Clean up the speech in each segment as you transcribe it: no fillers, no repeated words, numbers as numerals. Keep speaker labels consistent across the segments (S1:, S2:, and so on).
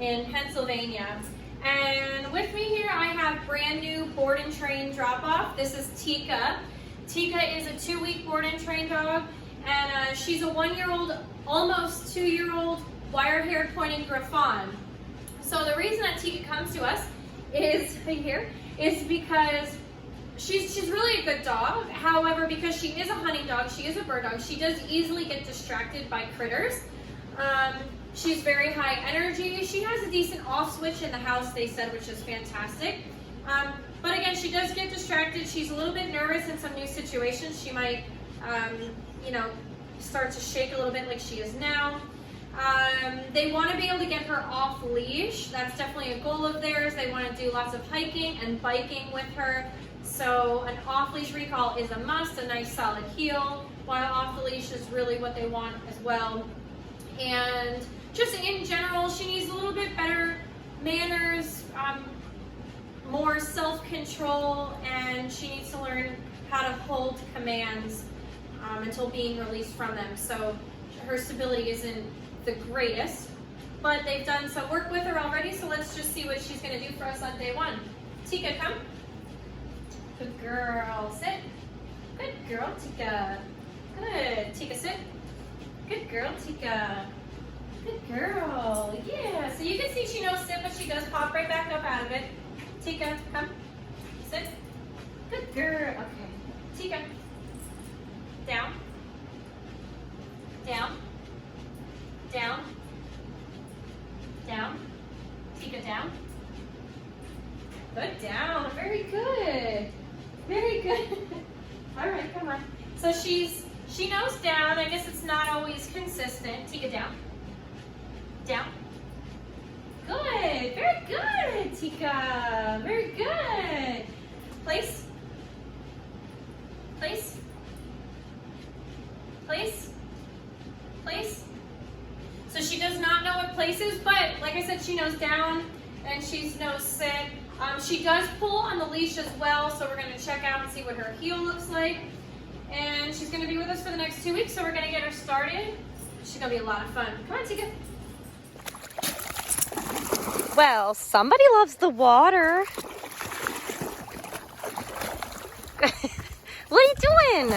S1: in Pennsylvania. And with me here I have brand new board and train drop off. This is Tikka. Tikka is a 2-week board and train dog, and she's a 1-year-old, almost 2-year-old wire-haired pointing Griffon. So the reason that Tikka comes to us is because she's really a good dog. However, because she is a hunting dog, she is a bird dog, she does easily get distracted by critters. She's very high energy. She has a decent off switch in the house, they said, which is fantastic. But again, she does get distracted. She's a little bit nervous in some new situations. She might, start to shake a little bit like she is now. They want to be able to get her off leash. That's definitely a goal of theirs. They want to do lots of hiking and biking with her. So an off-leash recall is a must, a nice solid heel, while off the leash is really what they want as well. And just in general, she needs a little bit better manners, more self-control, and she needs to learn how to hold commands until being released from them. So her stability isn't the greatest, but they've done some work with her already, so let's just see what she's going to do for us on day 1. Tikka, come. Good girl, sit. Good girl, Tikka. Good. Tikka, sit. Good girl, Tikka. Good girl. Yeah. So you can see she knows sit, but she does pop right back up out of it. Tikka, come. Sit. Good girl. Okay. Tikka. Down. Down. Down. Down. Tikka, down. Good, down. Very good. Very good. All right, come on. So she knows down. I guess it's not always consistent. Tikka, down. Down. Good. Very good, Tikka. Very good. Place. Place. Place. Place. So she does not know what place is, but like I said, she knows down and she knows sit. She does pull on the leash as well, so we're going to check out and see what her heel looks like. And she's going to be with us for the next 2 weeks, so we're going to get her started. She's going to be a lot of fun. Come on, Tikka.
S2: Well, somebody loves the water. What are you doing?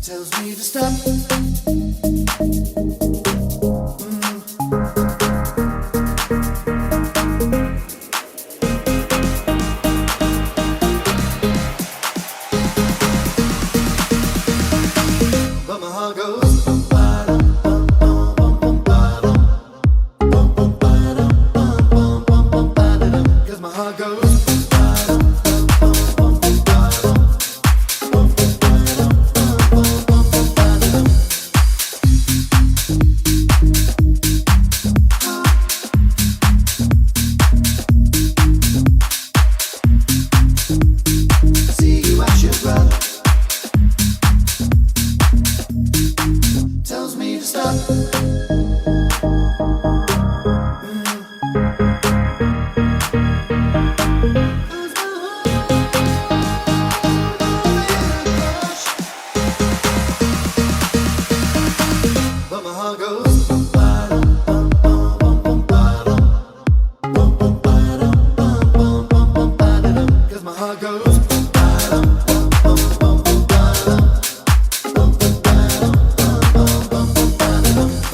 S3: Tells me to stop. But my heart goes. Cause my heart goes. See you, I should run. Tells me to stop. But my heart goes. Cause my heart goes. But my heart goes.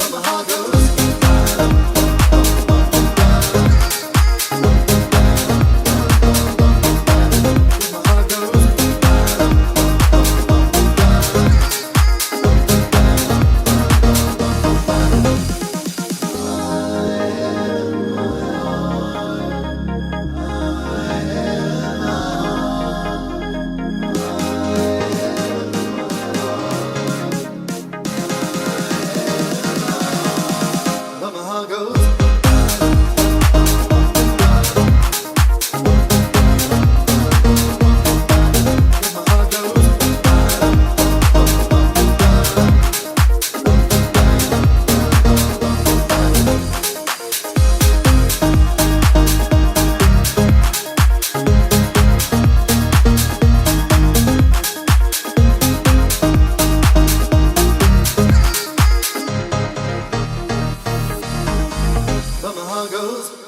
S3: Cause my heart goes. But my heart goes. Cause my heart goes. But my heart goes.